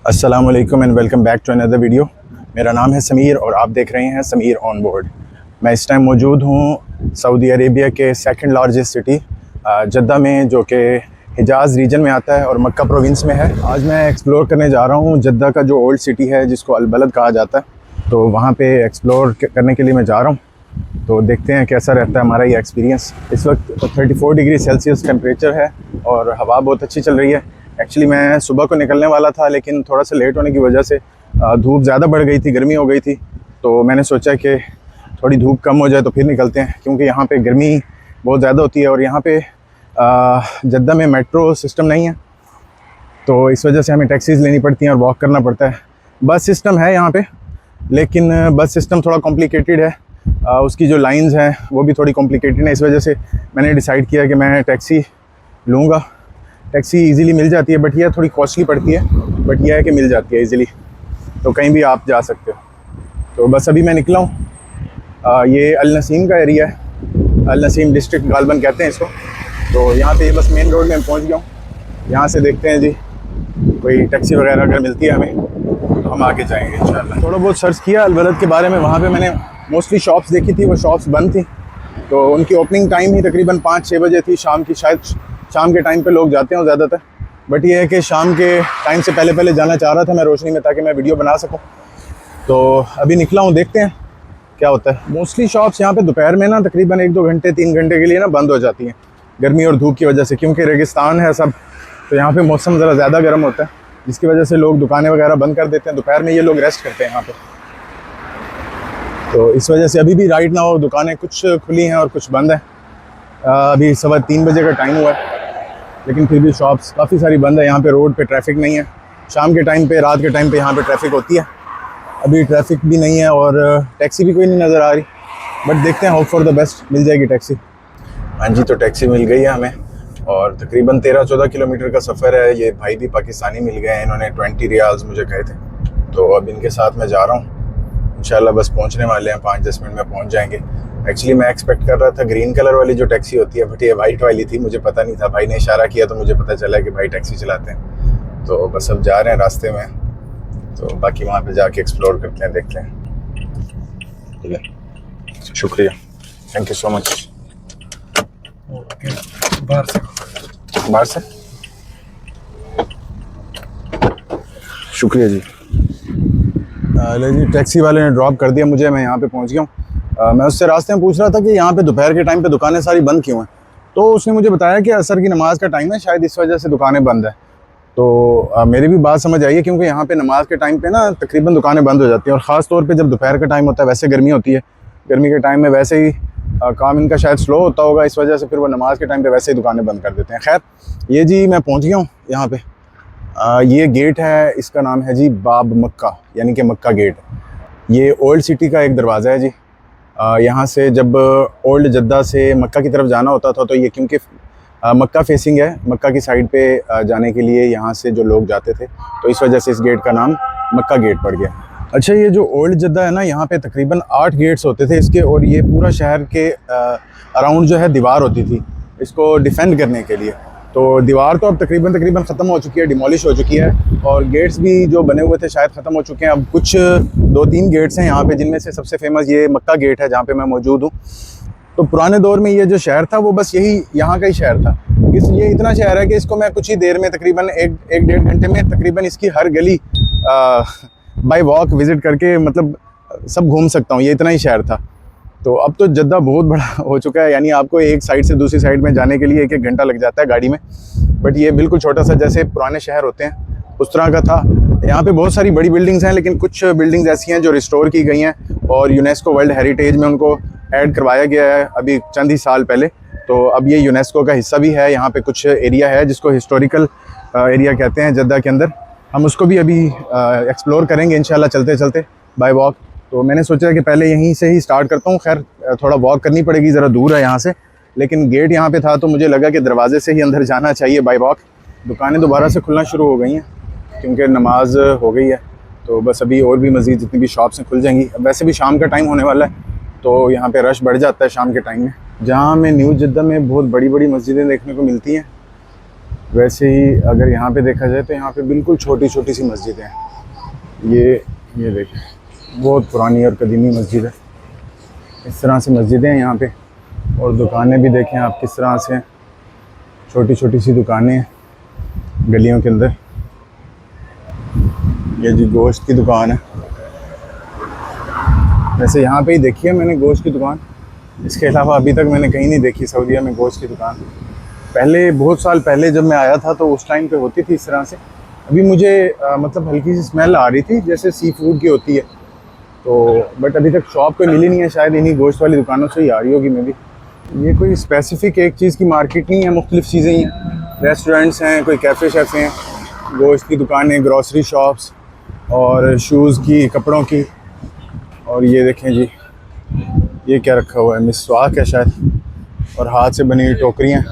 अस्सलाम वालेकुम and welcome back to another video. मेरा नाम है समीर और आप देख रहे हैं समीर ऑन बोर्ड। मैं इस टाइम मौजूद हूँ सऊदी अरेबिया के सेकंड लार्जेस्ट सिटी जद्दा में, जो कि हिजाज़ रीजन में आता है और मक्का प्रोविंस में है। आज मैं एक्सप्लोर करने जा रहा हूँ जद्दा का जो ओल्ड सिटी है, जिसको अल बलद कहा जाता है। तो वहाँ पे एक्सप्लोर करने के लिए मैं जा रहा हूँ। तो देखते हैं कैसा रहता है हमारा ये एक्सपीरियंस। इस वक्त 34 डिग्री सेल्सियस टेम्परेचर है और हवा बहुत अच्छी चल रही है। एक्चुअली मैं सुबह को निकलने वाला था, लेकिन थोड़ा सा लेट होने की वजह से धूप ज़्यादा बढ़ गई थी, गर्मी हो गई थी। तो मैंने सोचा कि थोड़ी धूप कम हो जाए तो फिर निकलते हैं, क्योंकि यहाँ पे गर्मी बहुत ज़्यादा होती है और यहाँ पे जद्दा में मेट्रो सिस्टम नहीं है। तो इस वजह से हमें टैक्सीज़ लेनी पड़ती हैं और वॉक करना पड़ता है। बस सिस्टम है यहाँ पे, लेकिन बस सिस्टम थोड़ा कॉम्प्लिकेटेड है। उसकी जो लाइंस हैं वो भी थोड़ी कॉम्प्लिकेटेड है। इस वजह से मैंने डिसाइड किया कि मैं टैक्सी लूँगा। टैक्सी इजीली मिल जाती है, बट यह थोड़ी कॉस्टली पड़ती है, बट यह है कि मिल जाती है इजीली, तो कहीं भी आप जा सकते हो। तो बस अभी मैं निकला हूँ। ये अल नसीम का एरिया है, अल नसीम डिस्ट्रिक्ट गालबन कहते हैं इसको। तो यहाँ पे बस मेन रोड में पहुँच गया हूँ। यहाँ से देखते हैं जी कोई टैक्सी वगैरह अगर मिलती है हमें तो हम आगे जाएंगे इंशाल्लाह। थोड़ा बहुत सर्च किया अल बलद के बारे में। वहाँ पर मैंने मोस्टली शॉप्स देखी थी, वो शॉप्स बंद थी। तो उनकी ओपनिंग टाइम ही तकरीबन 5-6 बजे थी शाम की। शायद शाम के टाइम पे लोग जाते हैं ज़्यादातर, बट ये है कि शाम के टाइम से पहले जाना चाह रहा था मैं रोशनी में, ताकि मैं वीडियो बना सकूं। तो अभी निकला हूँ, देखते हैं क्या होता है। मोस्टली शॉप्स यहाँ पे दोपहर में ना तकरीबन 1-2 घंटे 3 घंटे के लिए ना बंद हो जाती हैं, गर्मी और धूप की वजह से, क्योंकि रेगिस्तान है सब। तो यहाँ पर मौसम ज़रा ज़्यादा गर्म होता है, जिसकी वजह से लोग दुकानें वगैरह बंद कर देते हैं। दोपहर में ये लोग रेस्ट करते हैं यहाँ पर। तो इस वजह से अभी भी राइट ना हो, दुकानें कुछ खुली हैं और कुछ बंद हैं। अभी 3:15 बजे का टाइम हुआ है, लेकिन फिर भी शॉप्स काफ़ी सारी बंद है। यहाँ पे रोड पे ट्रैफिक नहीं है। शाम के टाइम पे, रात के टाइम पे यहाँ पे ट्रैफिक होती है। अभी ट्रैफिक भी नहीं है और टैक्सी भी कोई नहीं नज़र आ रही, बट देखते हैं, होप फॉर द बेस्ट मिल जाएगी टैक्सी। हाँ जी, तो टैक्सी मिल गई है हमें और तकरीबन 13-14 किलोमीटर का सफ़र है। ये भाई भी पाकिस्तानी मिल गए हैं, इन्होंने 20 रियाल्स मुझे कहे थे। तो अब इनके साथ मैं जा रहा हूँ इंशाल्लाह। बस पहुँचने वाले हैं, 5-10 मिनट में पहुँच जाएंगे। एक्चुअली मैं एक्सपेक्ट कर रहा था ग्रीन कलर वाली जो टैक्सी होती है, बट ये वाइट वाली थी, मुझे पता नहीं था। भाई ने इशारा किया तो मुझे पता चला कि भाई टैक्सी चलाते हैं। तो बस अब जा रहे हैं रास्ते में, तो बाकी वहाँ पे जाके एक्सप्लोर करते हैं, देखते हैं। ठीक है, शुक्रिया, थैंक यू सो मच। बाहर से शुक्रिया जी। ले जी, टैक्सी वाले ने ड्रॉप कर दिया मुझे, मैं यहाँ पे पहुँच गया हूँ। मैं उससे रास्ते में पूछ रहा था कि यहाँ पे दोपहर के टाइम पे दुकानें सारी बंद क्यों हैं। तो उसने मुझे बताया कि असर की नमाज़ का टाइम है, शायद इस वजह से दुकानें बंद है। तो मेरी भी बात समझ आई है, क्योंकि यहाँ पे नमाज के टाइम पे ना तकरीबन दुकानें बंद हो जाती हैं, और ख़ास तौर पे जब दोपहर का टाइम होता है। वैसे गर्मी होती है, गर्मी के टाइम में वैसे ही काम इनका शायद स्लो होता होगा, इस वजह से फिर वो नमाज के टाइम पे वैसे ही दुकानें बंद कर देते हैं। खैर, ये जी मैं पहुँच गया हूँ यहाँ पे। ये गेट है, इसका नाम है जी बाब मक्का, यानी कि मक्का गेट। ये ओल्ड सिटी का एक दरवाज़ा है जी। यहाँ से जब ओल्ड जद्दा से मक्का की तरफ जाना होता था, तो ये क्योंकि मक्का फेसिंग है, मक्का की साइड पे जाने के लिए यहाँ से जो लोग जाते थे, तो इस वजह से इस गेट का नाम मक्का गेट पड़ गया। अच्छा, ये जो ओल्ड जद्दा है ना, यहाँ पे तकरीबन 8 गेट्स होते थे इसके, और ये पूरा शहर के अराउंड जो है दीवार होती थी इसको डिफेंड करने के लिए। तो दीवार तो अब तकरीबन ख़त्म हो चुकी है, डिमोलिश हो चुकी है, और गेट्स भी जो बने हुए थे शायद ख़त्म हो चुके हैं। अब कुछ 2-3 गेट्स हैं यहाँ पे, जिनमें से सबसे फेमस ये मक्का गेट है, जहाँ पे मैं मौजूद हूँ। तो पुराने दौर में ये जो शहर था वो बस यही यहाँ का ही शहर था। ये इतना शहर है कि इसको मैं कुछ ही देर में, तकरीबन 1-1.5 घंटे में तकरीबन इसकी हर गली बाय वॉक विज़िट करके मतलब सब घूम सकता हूँ। ये इतना ही शहर था। तो अब तो जद्दा बहुत बड़ा हो चुका है, यानी आपको एक साइड से दूसरी साइड में जाने के लिए 1-1 घंटा लग जाता है गाड़ी में। बट ये बिल्कुल छोटा सा, जैसे पुराने शहर होते हैं उस तरह का था। यहाँ पे बहुत सारी बड़ी बिल्डिंग्स हैं, लेकिन कुछ बिल्डिंग्स ऐसी हैं जो रिस्टोर की गई हैं और यूनेस्को वर्ल्ड हेरिटेज में उनको ऐड करवाया गया है अभी चंद ही साल पहले। तो अब ये यूनेस्को का हिस्सा भी है। यहाँ पे कुछ एरिया है जिसको हिस्टोरिकल एरिया कहते हैं जद्दा के अंदर। हम उसको भी अभी एक्सप्लोर करेंगे इंशाल्लाह चलते चलते बाय वॉक। तो मैंने सोचा कि पहले यहीं से ही स्टार्ट करता हूँ। खैर थोड़ा वॉक करनी पड़ेगी, ज़रा दूर है यहाँ से, लेकिन गेट यहाँ पे था तो मुझे लगा कि दरवाजे से ही अंदर जाना चाहिए बाय वॉक। दुकानें दोबारा से खुलना शुरू हो गई हैं क्योंकि नमाज हो गई है, तो बस अभी और भी मज़ीद जितनी भी शॉप्स हैं खुल जाएंगी। वैसे भी शाम का टाइम होने वाला है तो यहाँ पे रश बढ़ जाता है शाम के टाइम में। जहाँ हमें न्यू जद्दा में बहुत बड़ी बड़ी मस्जिदें देखने को मिलती हैं, वैसे ही अगर यहाँ पे देखा जाए तो यहाँ पे बिल्कुल छोटी छोटी सी मस्जिदें हैं। ये देखें, बहुत पुरानी और कदीमी मस्जिद है। इस तरह से मस्जिदें हैं यहाँ पे, और दुकानें भी देखें आप किस तरह से हैं, छोटी छोटी सी दुकानें हैं गलियों के अंदर। ये जी गोश्त की दुकान है। वैसे यहाँ पे ही देखी है मैंने गोश्त की दुकान, इसके अलावा अभी तक मैंने कहीं नहीं देखी सऊदीया में गोश्त की दुकान। पहले बहुत साल पहले जब मैं आया था तो उस टाइम पे होती थी इस तरह से। अभी मुझे मतलब हल्की सी स्मेल आ रही थी जैसे सी फूड की होती है, तो बट अभी तक शॉप कोई मिली नहीं है, शायद इन्हीं गोश्त वाली दुकानों से ही आ रही होगी मे भी। ये कोई स्पेसिफ़िक एक चीज़ की मार्केट नहीं है, मुख्तलिफ़ चीज़ें ही हैं। रेस्टोरेंट्स हैं, कोई कैफ़े शैफ़े हैं, गोश्त की दुकानें, ग्रॉसरी शॉप्स और शूज़ की, कपड़ों की। और ये देखें जी, ये क्या रखा हुआ है, मिसवाक है शायद, और हाथ से बनी हुई टोकरियाँ।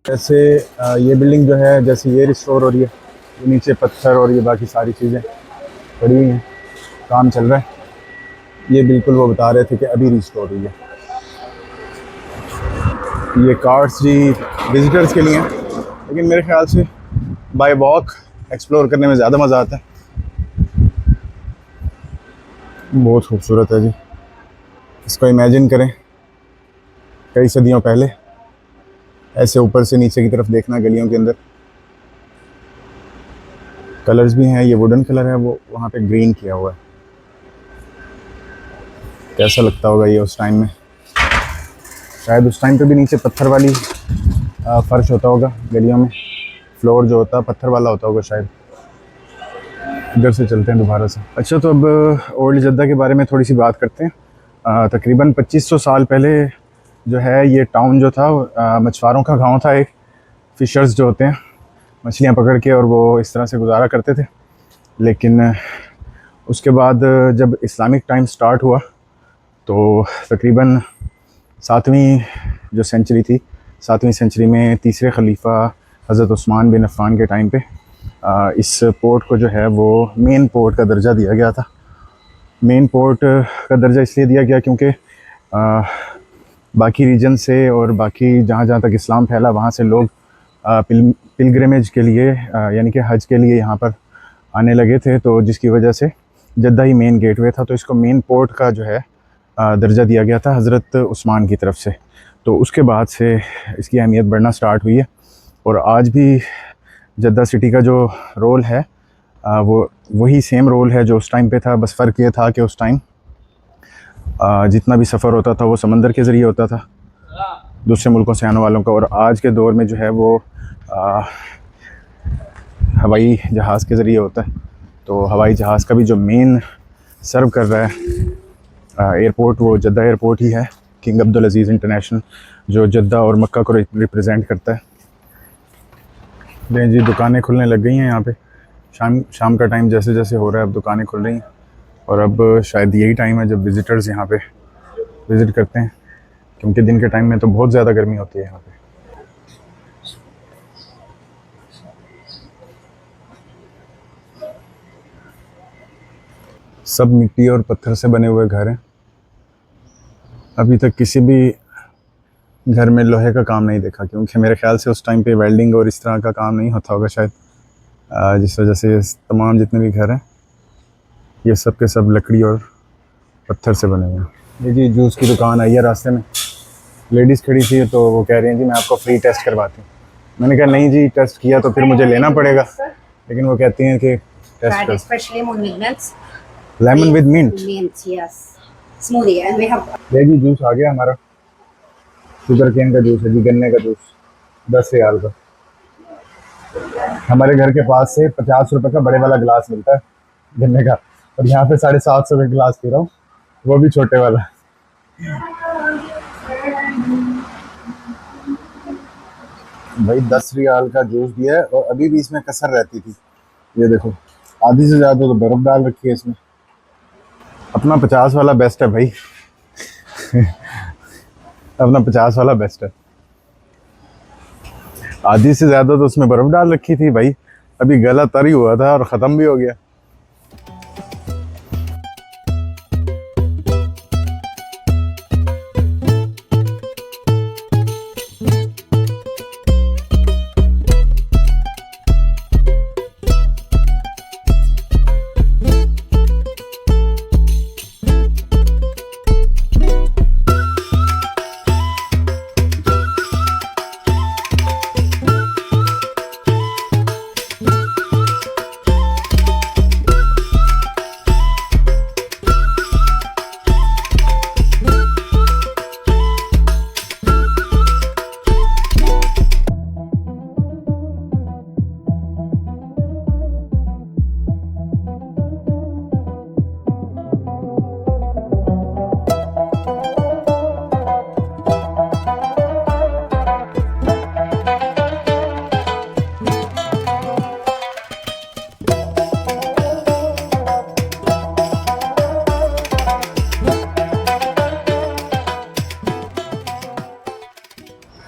जैसे ये बिल्डिंग जो है, जैसे ये रिस्टोर हो रही है, ये नीचे पत्थर और ये बाकी सारी चीज़ें पड़ी हुई हैं, काम चल रहा है। ये बिल्कुल वो बता रहे थे कि अभी रिस्टोर हुई है। ये कार्ड्स जी विज़िटर्स के लिए हैं, लेकिन मेरे ख्याल से बाय वॉक एक्सप्लोर करने में ज़्यादा मज़ा आता है। बहुत खूबसूरत है जी, इसको इमेजिन करें कई सदियों पहले ऐसे ऊपर से नीचे की तरफ देखना गलियों के अंदर। कलर्स भी हैं, ये वुडन कलर है, वो वहाँ पे ग्रीन किया हुआ है। कैसा लगता होगा ये उस टाइम में? शायद उस टाइम पे भी नीचे पत्थर वाली फर्श होता होगा गलियों में, फ्लोर जो होता है पत्थर वाला होता होगा शायद। इधर से चलते हैं दोबारा से। अच्छा, तो अब ओल्ड जद्दा के बारे में थोड़ी सी बात करते हैं। तकरीबन 2500 साल पहले जो है ये टाउन जो था मछुआरों का गांव था। एक फ़िशर्स जो होते हैं मछलियां पकड़ के, और वो इस तरह से गुजारा करते थे। लेकिन उसके बाद जब इस्लामिक टाइम स्टार्ट हुआ तो तकरीबन 7वीं जो सेंचुरी थी, 7वीं सेंचुरी में तीसरे खलीफा हज़रत उस्मान बिन अफ़्फ़ान के टाइम पे इस पोर्ट को जो है वो मेन पोर्ट का दर्जा दिया गया था। मेन पोर्ट का दर्जा इसलिए दिया गया क्योंकि बाकी रीजन से और बाकी जहाँ जहाँ तक इस्लाम फैला वहाँ से लोग पिलग्रिमेज के लिए यानी कि हज के लिए यहाँ पर आने लगे थे, तो जिसकी वजह से जद्दा ही मेन गेटवे था, तो इसको मेन पोर्ट का जो है दर्जा दिया गया था हज़रत उस्मान की तरफ से। तो उसके बाद से इसकी अहमियत बढ़ना स्टार्ट हुई है, और आज भी जद्दा सिटी का जो रोल है वो वही सेम रोल है जो उस टाइम पे था। बस फ़र्क ये था कि उस टाइम जितना भी सफ़र होता था वो समंदर के ज़रिए होता था दूसरे मुल्कों से आने वालों का, और आज के दौर में जो है वो हवाई जहाज़ के ज़रिए होता है। तो हवाई जहाज़ का भी जो मेन सर्व कर रहा है एयरपोर्ट, वो जद्दा एयरपोर्ट ही है, किंग अब्दुल अज़ीज़ इंटरनेशनल, जो जद्दा और मक्का को रिप्रेजेंट करता है। जी दुकानें खुलने लग गई हैं यहाँ पे। शाम का टाइम जैसे जैसे हो रहा है अब दुकानें खुल रही हैं, और अब शायद यही टाइम है जब विज़िटर्स यहाँ पे विज़िट करते हैं, क्योंकि दिन के टाइम में तो बहुत ज़्यादा गर्मी होती है यहाँ पे। सब मिट्टी और पत्थर से बने हुए घर हैं। अभी तक किसी भी घर में लोहे का काम नहीं देखा, क्योंकि मेरे ख्याल से उस टाइम पे वेल्डिंग और इस तरह का काम नहीं होता होगा शायद, जिस वजह से तमाम जितने भी घर हैं ये सब के सब लकड़ी और पत्थर से बने हुए हैं। ये जी जूस की दुकान आई है, रास्ते में लेडीज़ खड़ी थी तो वो कह रही हैं जी मैं आपको फ्री टेस्ट करवाती हूँ। मैंने कहा नहीं जी, टेस्ट किया तो फिर मुझे लेना पड़ेगा, लेकिन वो कहती हैं कि टेस्ट कर। Lemon with mint smoothie and we have ये जी जूस आ गया हमारा, शुगर केन का जूस है जी, गन्ने का जूस 10 रियाल का। हमारे घर के पास से 50 रुपए का बड़े वाला गिलास मिलता है गन्ने का, और यहाँ पे 750 का गिलास पी रहा हूँ, वो भी छोटे वाला। भाई 10 रियाल का जूस दिया है और अभी भी इसमें कसर रहती थी। ये देखो आधी से ज़्यादा तो बर्फ़ डाल रखी है इसमें। अपना 50 वाला बेस्ट है भाई अपना 50 वाला बेस्ट है। आधी से ज़्यादा तो उसमें बर्फ़ डाल रखी थी भाई, अभी गला तर ही हुआ था और ख़त्म भी हो गया।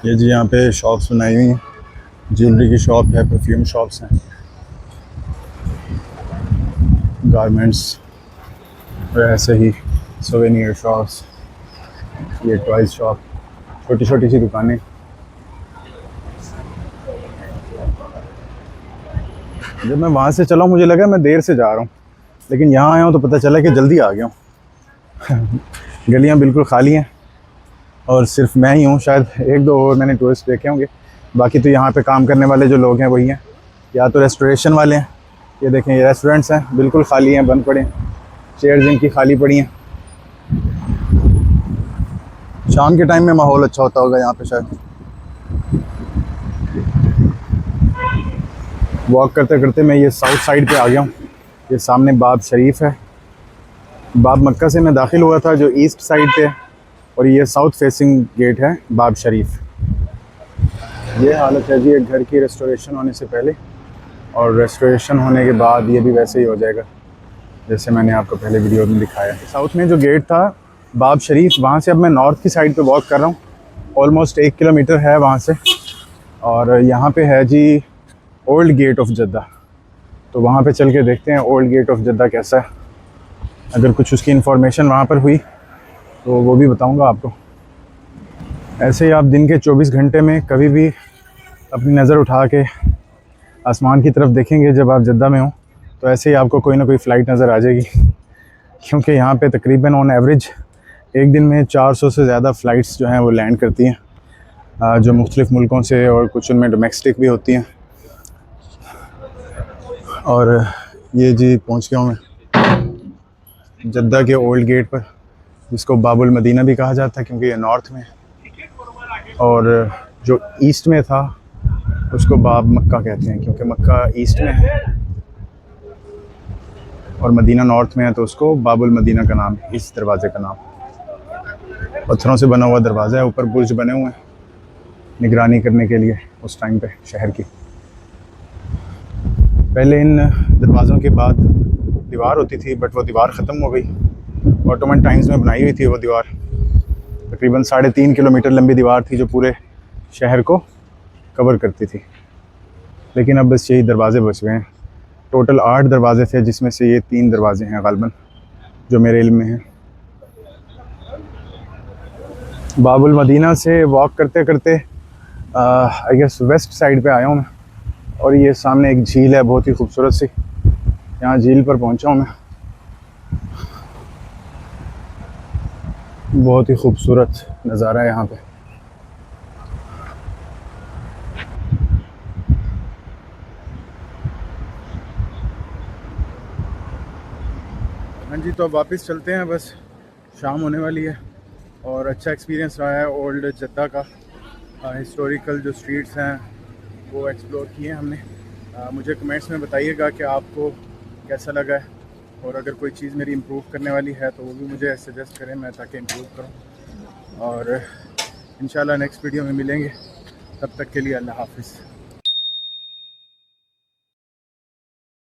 ये जी यहाँ पे शॉप्स बनाई हुई हैं, ज्वेलरी की शॉप है, परफ्यूम शॉप्स हैं, गारमेंट्स, और ऐसे ही सोवेनियर शॉप्स, ये टॉयज शॉप, छोटी छोटी सी दुकानें। जब मैं वहाँ से चला मुझे लगा मैं देर से जा रहा हूँ, लेकिन यहाँ आया हूँ तो पता चला कि जल्दी आ गया हूँ गलियाँ बिल्कुल खाली हैं और सिर्फ मैं ही हूँ, शायद एक दो और मैंने टूरिस्ट देखे होंगे, बाकी तो यहाँ पे काम करने वाले जो लोग हैं वही हैं, या तो रेस्टोरेशन वाले हैं। ये देखें ये रेस्टोरेंट्स हैं, बिल्कुल खाली हैं, बंद पड़े हैं, चेयर्स इनकी खाली पड़ी हैं। शाम के टाइम में माहौल अच्छा होता होगा यहाँ पे शायद। वॉक करते करते मैं ये साउथ साइड पे आ गया हूँ। ये सामने बाब शरीफ है, बाब मक्का से मैं दाखिल हुआ था जो ईस्ट साइड पे है, और ये साउथ फेसिंग गेट है बाब शरीफ। ये हालत है जी एक घर की रेस्टोरेशन होने से पहले, और रेस्टोरेशन होने के बाद ये भी वैसे ही हो जाएगा जैसे मैंने आपको पहले वीडियो में दिखाया। साउथ में जो गेट था बाब शरीफ, वहाँ से अब मैं नॉर्थ की साइड पे वॉक कर रहा हूँ, ऑलमोस्ट 1 किलोमीटर है वहाँ से, और यहाँ पे है जी ओल्ड गेट ऑफ जद्दा। तो वहाँ पे चल के देखते हैं ओल्ड गेट ऑफ जद्दा कैसा है, अगर कुछ उसकी इन्फॉर्मेशन वहाँ पर हुई तो वो भी बताऊंगा आपको। ऐसे ही आप दिन के 24 घंटे में कभी भी अपनी नज़र उठा के आसमान की तरफ देखेंगे जब आप जद्दा में हो, तो ऐसे ही आपको कोई ना कोई फ़्लाइट नज़र आ जाएगी, क्योंकि यहाँ पे तकरीबन ऑन एवरेज एक दिन में 400 से ज़्यादा फ़्लाइट्स जो हैं वो लैंड करती हैं, जो मुख्तलिफ़ मुल्कों से, और कुछ उनमें डोमेस्टिक भी होती हैं। और ये जी पहुँच गया हूँ मैं जद्दा के ओल्ड गेट पर, जिसको बाबुल मदीना भी कहा जाता है क्योंकि ये नॉर्थ में है, और जो ईस्ट में था उसको बाब मक्का कहते हैं क्योंकि मक्का ईस्ट में है और मदीना नॉर्थ में है, तो उसको बाबुल मदीना का नाम है, इस दरवाज़े का नाम। पत्थरों से बना हुआ दरवाज़ा है, ऊपर बुर्ज बने हुए हैं निगरानी करने के लिए उस टाइम पे शहर की। पहले इन दरवाज़ों के बाद दीवार होती थी, बट वो दीवार ख़त्म हो गई। ऑटोमन टाइम्स में बनाई हुई थी वो दीवार, तकरीबन 3.5 किलोमीटर लंबी दीवार थी जो पूरे शहर को कवर करती थी, लेकिन अब बस यही दरवाज़े बच गए हैं। टोटल 8 दरवाजे थे, जिसमें से ये 3 दरवाजे हैं गालबन जो मेरे इल्म में हैं। बाबुल मदीना से वॉक करते करते आई गेस वेस्ट साइड पे आया हूँ मैं, और ये सामने एक झील है बहुत ही खूबसूरत सी। यहाँ झील पर पहुँचा हूँ मैं। बहुत ही खूबसूरत नज़ारा है यहाँ पे। हाँ जी, तो अब वापस चलते हैं, बस शाम होने वाली है। और अच्छा एक्सपीरियंस रहा है ओल्ड जद्दा का। हिस्टोरिकल जो स्ट्रीट्स हैं वो एक्सप्लोर किए हैं हमने। मुझे कमेंट्स में बताइएगा कि आपको कैसा लगा है, और अगर कोई चीज़ मेरी इम्प्रूव करने वाली है तो वो भी मुझे सजेस्ट करें, मैं ताकि इम्प्रूव करूँ। और इंशाल्लाह नेक्स्ट वीडियो में मिलेंगे, तब तक के लिए अल्लाह हाफ़िज़।